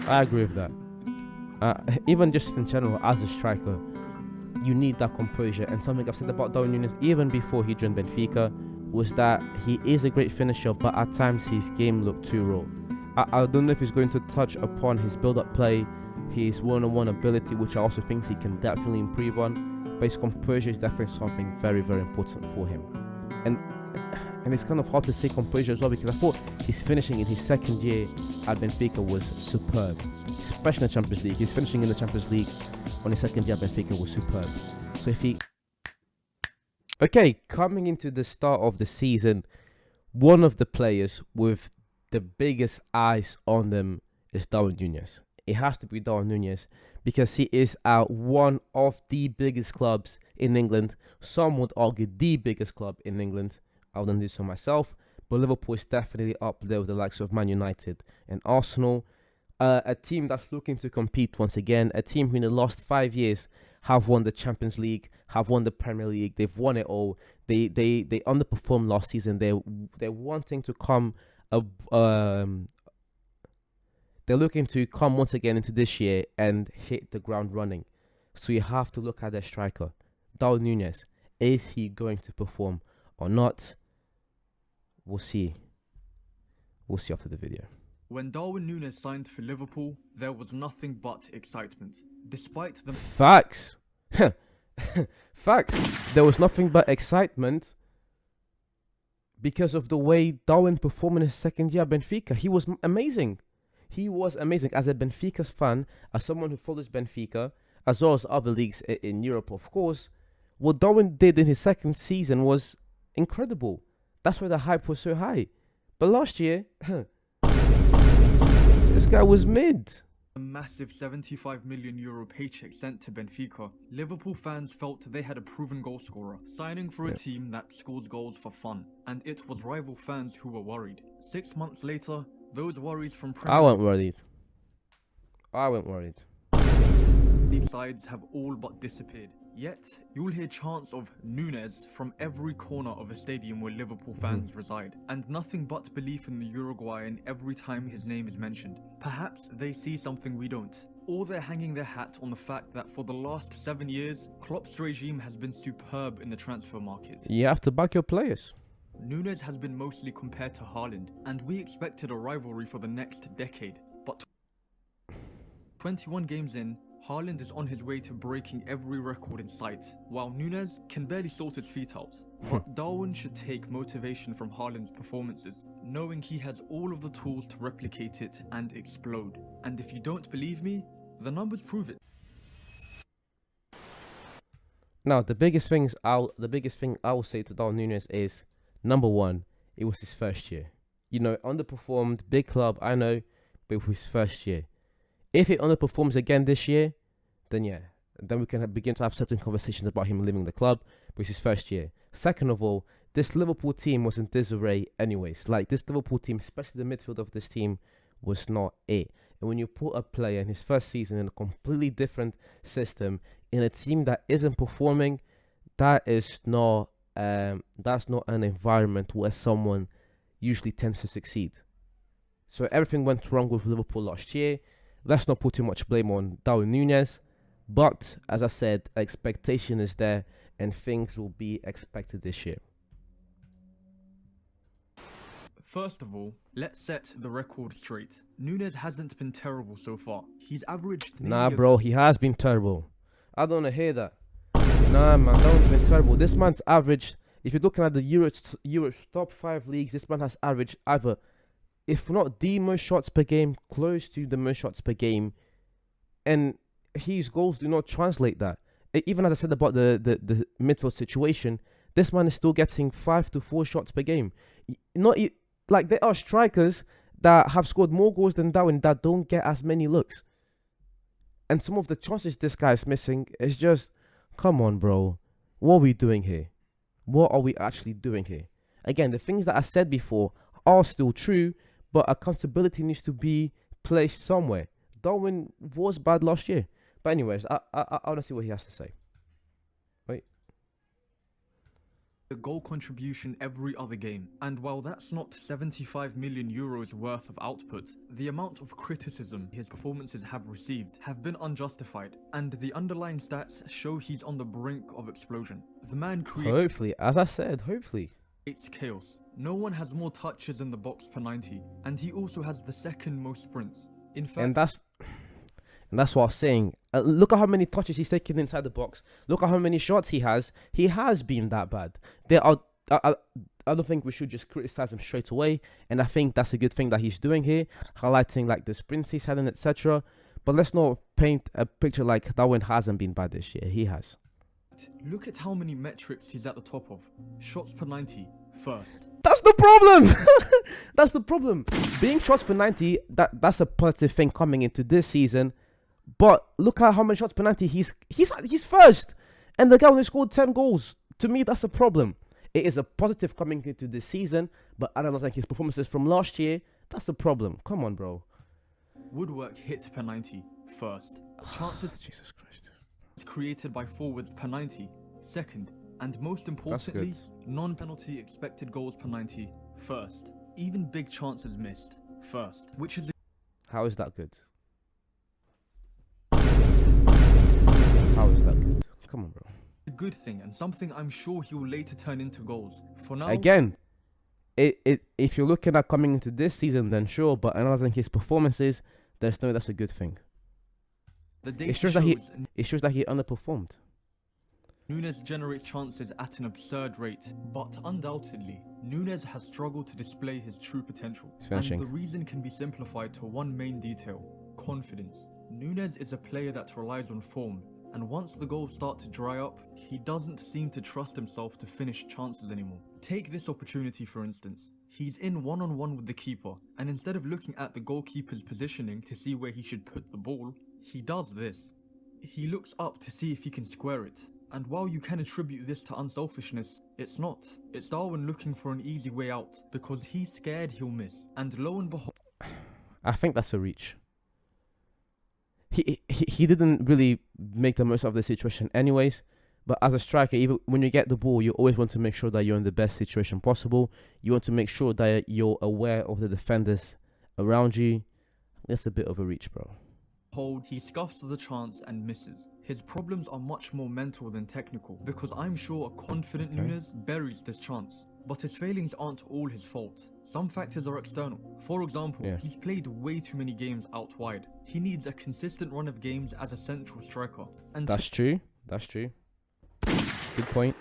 I agree with that. Even just in general, as a striker, you need that composure. And something I've said about Darwin Nunez, even before he joined Benfica, was that he is a great finisher, but at times his game looked too raw. I don't know if he's going to touch upon his build-up play, his one-on-one ability, which I also think he can definitely improve on. But his composure is definitely something very, very important for him. And it's kind of hard to say composure as well, because I thought his finishing in his second year at Benfica was superb, especially in the Champions League. His finishing in the Champions League on his second year at Benfica was superb. So if he... Okay, coming into the start of the season, one of the players with the biggest eyes on them is Darwin Nunez. It has to be Darwin Nunez because he is at one of the biggest clubs in England. Some would argue the biggest club in England. I wouldn't do so myself, but Liverpool is definitely up there with the likes of Man United and Arsenal. A team that's looking to compete once again. A team who in the last 5 years have won the Champions League, have won the Premier League. They've won it all. They underperformed last season. They're wanting to come. They're looking to come once again into this year and hit the ground running. So you have to look at their striker, Darwin Nunez. Is he going to perform or not? We'll see. We'll see after the video. When Darwin Nunez signed for Liverpool, there was nothing but excitement. Despite the Facts. Facts. There was nothing but excitement because of the way Darwin performed in his second year at Benfica. He was amazing. He was amazing. As a Benfica's fan, as someone who follows Benfica, as well as other leagues in Europe, of course, what Darwin did in his second season was incredible. That's why the hype was so high. But last year, this guy was mid. a massive €75 million paycheck sent to Benfica, Liverpool fans felt they had a proven goalscorer, signing for a team that scores goals for fun, and it was rival fans who were worried. 6 months later, those worries from I wasn't worried. League sides have all but disappeared. Yet, you'll hear chants of Nunez from every corner of a stadium where Liverpool fans reside, and nothing but belief in the Uruguayan every time his name is mentioned. Perhaps they see something we don't, or they're hanging their hat on the fact that for the last 7 years, Klopp's regime has been superb in the transfer market. You have to back your players. Nunez has been mostly compared to Haaland, and we expected a rivalry for the next decade. But 21 games in, Haaland is on his way to breaking every record in sight, while Nunez can barely sort his feet out. But Darwin should take motivation from Haaland's performances, knowing he has all of the tools to replicate it and explode. And if you don't believe me, the numbers prove it. Now, the biggest thing I will say to Darwin Nunez is, number one, it was his first year. You know, underperformed, big club, I know, but it was his first year. If he underperforms again this year, then yeah, then we can begin to have certain conversations about him leaving the club, but it's his first year. Second of all, this Liverpool team was in disarray anyways. Like, this Liverpool team, especially the midfield of this team, was not it. And when you put a player in his first season in a completely different system, in a team that isn't performing, that's not an environment where someone usually tends to succeed. So everything went wrong with Liverpool last year. Let's not put too much blame on Darwin Nunez. But, as I said, expectation is there and things will be expected this year. First of all, let's set the record straight. Nunez hasn't been terrible so far. He's averaged... Nah, bro, he has been terrible. I don't want to hear that. Nah, man, that one's been terrible. This man's averaged, if you're looking at the Europe's top 5 leagues, this man has averaged either, if not the most shots per game, close to the most shots per game. And his goals do not translate that. Even as I said about the midfield situation, this man is still getting 5 to 4 shots per game. Like, there are strikers that have scored more goals than Darwin that don't get as many looks. And some of the chances this guy is missing is just, come on, bro. What are we doing here? What are we actually doing here? Again, the things that I said before are still true, but accountability needs to be placed somewhere. Darwin was bad last year. But anyways, I want to see what he has to say. Wait. a goal contribution every other game. And while that's not 75 million euros worth of output, the amount of criticism his performances have received have been unjustified, and the underlying stats show he's on the brink of explosion. The man Hopefully, as I said, hopefully. creates chaos. No one has more touches in the box per 90, and he also has the second most sprints. In fact, And that's what I was saying. Look at how many touches he's taken inside the box. Look at how many shots he has. He has been that bad. I don't think we should just criticize him straight away. And I think that's a good thing that he's doing here, highlighting like the sprints he's had and etc. But let's not paint a picture like Darwin hasn't been bad this year. He has. look at how many metrics he's at the top of. Shots per 90, first. That's the problem. That's the problem. Being shots per 90, that's a positive thing coming into this season. But look at how many shots per 90 he's first. And the guy only scored 10 goals. To me, that's a problem. It is a positive coming into this season, but analyzing his performances from last year, that's a problem. Come on, bro. Woodwork hits per 90, first. Chances Jesus Christ. created by forwards per 90, second. And most importantly, non-penalty expected goals per 90, first. Even big chances missed, first. Which is How is that good? How is that good? Come on, bro. a good thing, and something I'm sure he will later turn into goals. For now, Again, if you're looking at coming into this season, then sure. But analyzing his performances, there's no that's a good thing. the data It shows that he underperformed. Nunez generates chances at an absurd rate, but undoubtedly, Nunez has struggled to display his true potential. He's And finishing. the reason can be simplified to one main detail: confidence. Nunez is a player that relies on form, and once the goals start to dry up, he doesn't seem to trust himself to finish chances anymore. Take this opportunity for instance. He's in one-on-one with the keeper, and instead of looking at the goalkeeper's positioning to see where he should put the ball, he does this. He looks up to see if he can square it. And while you can attribute this to unselfishness, it's not. It's Darwin looking for an easy way out, because he's scared he'll miss. And lo and behold, I think that's a reach. He didn't really make the most of the situation anyways. But as a striker, even when you get the ball, you always want to make sure that you're in the best situation possible. You want to make sure that you're aware of the defenders around you. That's a bit of a reach, bro. he scuffs the chance and misses. His problems are much more mental than technical, because I'm sure a confident Nunez buries this chance. But his failings aren't all his fault. Some factors are external. For example, he's played way too many games out wide. He needs a consistent run of games as a central striker. And That's true. Good point.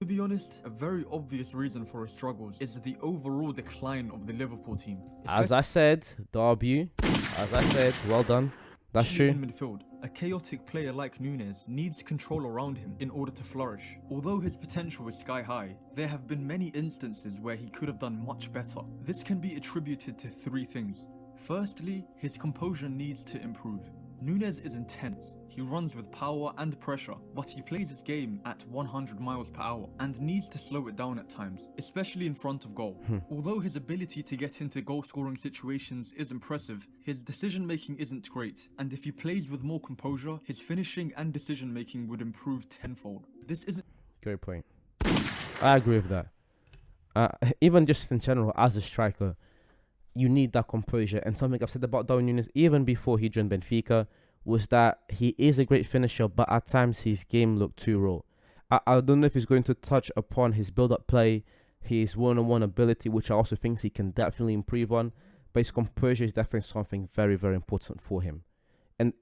to be honest, a very obvious reason for his struggles is the overall decline of the Liverpool team. As I said, debut. As I said, well done. That's true. In midfield, a chaotic player like Nunez needs control around him in order to flourish. Although his potential is sky high, there have been many instances where he could have done much better. This can be attributed to three things. Firstly, his composure needs to improve. Nunez is intense. He runs with power and pressure, but he plays his game at 100 miles per hour and needs to slow it down at times, especially in front of goal. Although his ability to get into goal-scoring situations is impressive, his decision-making isn't great, and if he plays with more composure, his finishing and decision-making would improve tenfold. This isn't Great point. I agree with that. Even just in general, as a striker, you need that composure. And something I've said about Darwin Nunez even before he joined Benfica was that he is a great finisher, but at times his game looked too raw. I don't know if he's going to touch upon his build-up play, his one-on-one ability, which I also think he can definitely improve on, but his composure is definitely something very, very important for him. And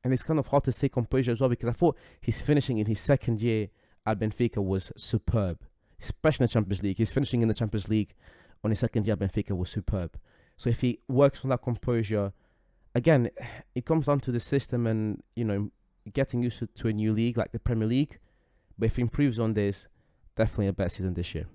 it's kind of hard to say composure as well, because I thought his finishing in his second year at Benfica was superb, especially in the Champions League. His finishing in the Champions League on his second year at Benfica was superb. So if he works on that composure, again, it comes down to the system and, getting used to a new league like the Premier League. But if he improves on this, definitely a better season this year.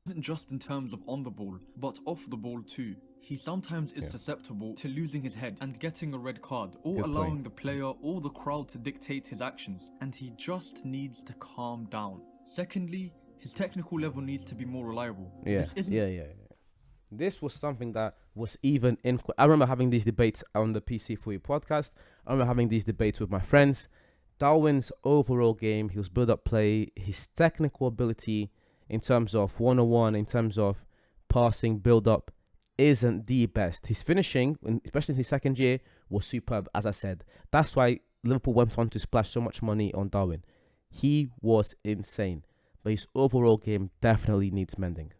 isn't just in terms of on the ball, but off the ball too. He sometimes is susceptible to losing his head and getting a red card, or allowing the player or the crowd to dictate his actions, and he just needs to calm down. Secondly, his technical level needs to be more reliable. This was something that was even in... I remember having these debates on the PC4U podcast. I remember having these debates with my friends. Darwin's overall game, his build-up play, his technical ability, in terms of 101, in terms of passing, build up, isn't the best. His finishing, especially in his second year, was superb, as I said. That's why Liverpool went on to splash so much money on Darwin. He was insane, but his overall game definitely needs mending.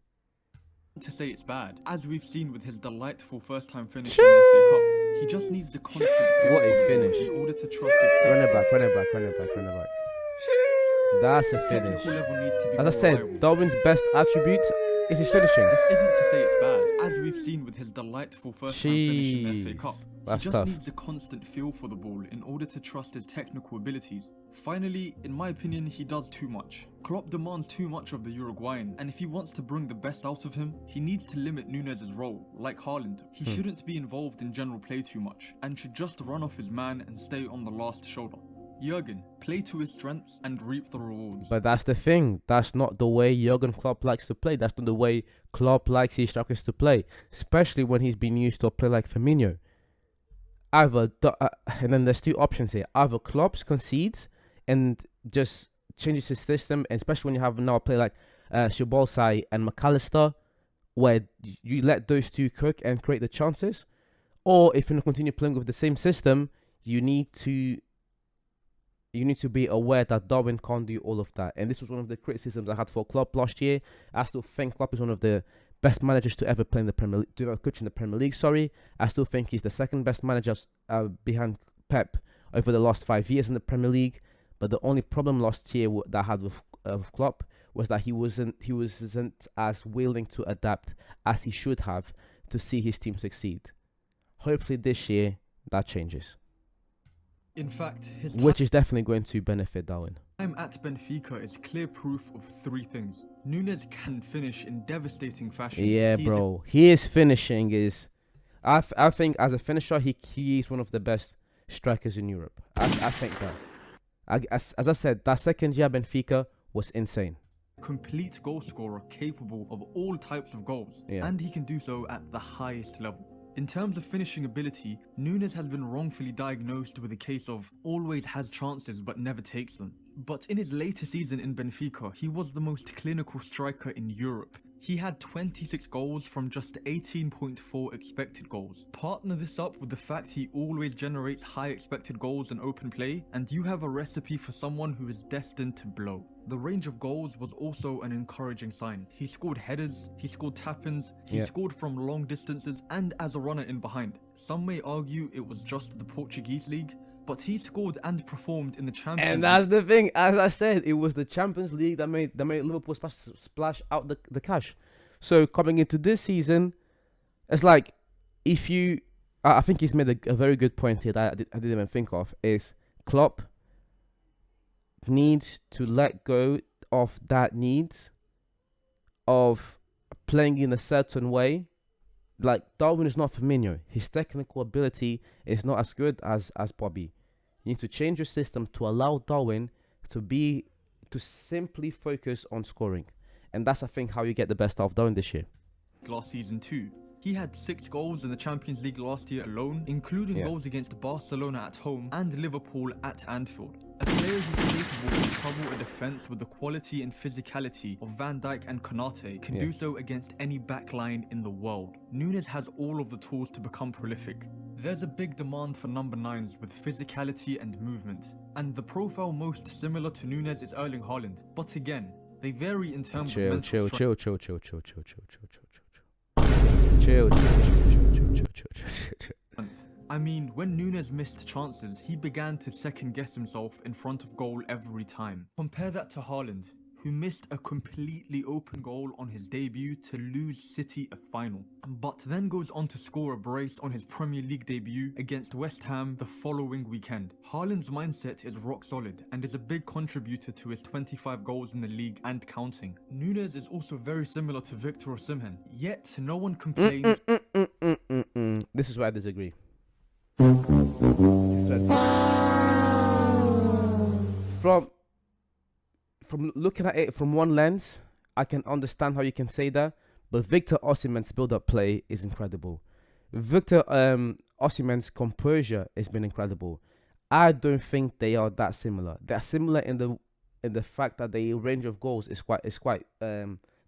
To say it's bad, as we've seen with his delightful first-time finish in the FA Cup, he just needs a constant What a finish. in order to trust his Run it back. That's a finish. technical level needs to be As I more said, reliable. Darwin's best attribute is his finishing. This isn't to say it's bad, as we've seen with his delightful first-time finish in the FA Jeez, Cup. that's He just tough. needs a constant feel for the ball in order to trust his technical abilities. Finally, in my opinion, he does too much. Klopp demands too much of the Uruguayan, and if he wants to bring the best out of him, he needs to limit Nunez's role. Like Haaland, he shouldn't be involved in general play too much, and should just run off his man and stay on the last shoulder. Jurgen, play to his strengths and reap the rewards. But that's the thing. That's not the way Jurgen Klopp likes to play. That's not the way Klopp likes his strikers to play, especially when he's been used to a play like Firmino. And then there's two options here. Either Klopp concedes and just changes his system, and especially when you have now a play like Szoboszlai and McAllister, where you let those two cook and create the chances. Or if you're going to continue playing with the same system, you need to be aware that Darwin can't do all of that. And this was one of the criticisms I had for Klopp last year. I still think Klopp is one of the best managers to ever play in the Premier League, to ever coach in the Premier League. I still think he's the second best manager behind Pep over the last 5 years in the Premier League. But the only problem last year that I had with Klopp was that he wasn't as willing to adapt as he should have to see his team succeed. Hopefully this year that changes, In fact, his which is definitely going to benefit Darwin. time at Benfica is clear proof of three things. Nunez can finish in devastating fashion. Yeah, He's bro. His finishing is, I think as a finisher, he is one of the best strikers in Europe. I think that. As I said, that second year at Benfica was insane. a complete goal scorer capable of all types of goals, Yeah. and he can do so at the highest level. In terms of finishing ability, Nunez has been wrongfully diagnosed with a case of always has chances but never takes them. But in his later season in Benfica, he was the most clinical striker in Europe. He had 26 goals from just 18.4 expected goals. Partner this up with the fact he always generates high expected goals in open play, and you have a recipe for someone who is destined to blow. The range of goals was also an encouraging sign. He scored headers, he scored tap-ins, he scored from long distances, and as a runner in behind. Some may argue it was just the Portuguese league, but he scored and performed in the Champions And League. that's the thing. As I said, it was the Champions League that made Liverpool splash out the cash. So coming into this season, it's like if you, I think he's made a very good point here that I didn't even think of, is Klopp needs to let go of that need of playing in a certain way. Like Darwin is not Firmino. His technical ability is not as good as Bobby. You need to change your system to allow Darwin to simply focus on scoring. And that's, I think, how you get the best out of Darwin this year. last season too. He had 6 goals in the Champions League last year alone, including goals against Barcelona at home and Liverpool at Anfield. A player who's capable of trouble a defence with the quality and physicality of Van Dijk and Konate can do so against any backline in the world. Nunez has all of the tools to become prolific. There's a big demand for number 9s with physicality and movement, and the profile most similar to Nunez is Erling Haaland, but again, they vary in terms of mental strength. Chill. I mean, when Nunez missed chances, he began to second guess himself in front of goal every time. Compare that to Haaland, who missed a completely open goal on his debut to lose City a final, but then goes on to score a brace on his Premier League debut against West Ham the following weekend. Haaland's mindset is rock solid and is a big contributor to his 25 goals in the league and counting. Nunez is also very similar to Victor Osimhen, yet no one complains. This is where I disagree. From looking at it from one lens, I can understand how you can say that, but Victor Osimhen's build-up play is incredible. Victor Osimhen's composure has been incredible. I don't think they are that similar. They're similar in the in the fact that the range of goals is quite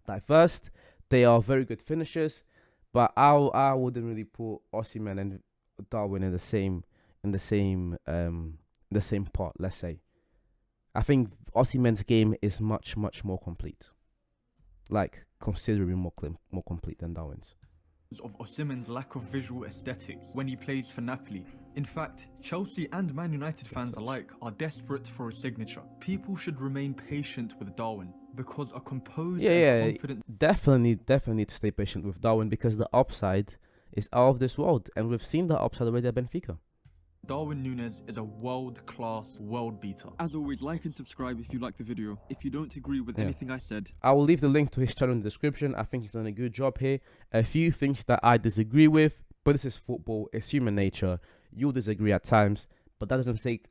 diverse. They are very good finishers, but I wouldn't really put Osimhen and Darwin in the same pot. Let's say. I think Osimhen's game is much more complete, like considerably more complete than Darwin's. Of Osimhen's lack of visual aesthetics when he plays for Napoli. In fact, Chelsea and Man United fans alike are desperate for a signature. People should remain patient with Darwin because a composed and confident... Definitely need to stay patient with Darwin because the upside is out of this world, and we've seen the upside already at Benfica. Darwin Nunez is a world-class world beater. As always, like and subscribe if you like the video. If you don't agree with anything I said, I will leave the link to his channel in the description. I think he's done a good job here. A few things that I disagree with, but this is football. It's human nature. You'll disagree at times, but that doesn't take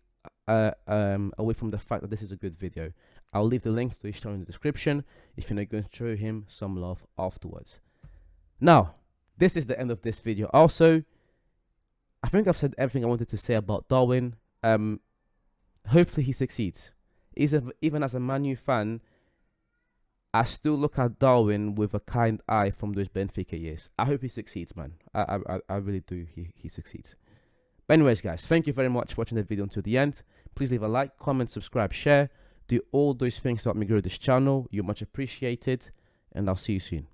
away from the fact that this is a good video. I'll leave the link to his channel in the description if you're not going to show him some love afterwards. Now, this is the end of this video. Also, I think I've said everything I wanted to say about Darwin. Hopefully he succeeds. Even as a Man U fan, I still look at Darwin with a kind eye from those Benfica years. I hope he succeeds, man. I really do. He succeeds. But anyways, guys, thank you very much for watching the video until the end. Please leave a like, comment, subscribe, share. Do all those things to help me grow this channel. You're much appreciated. And I'll see you soon.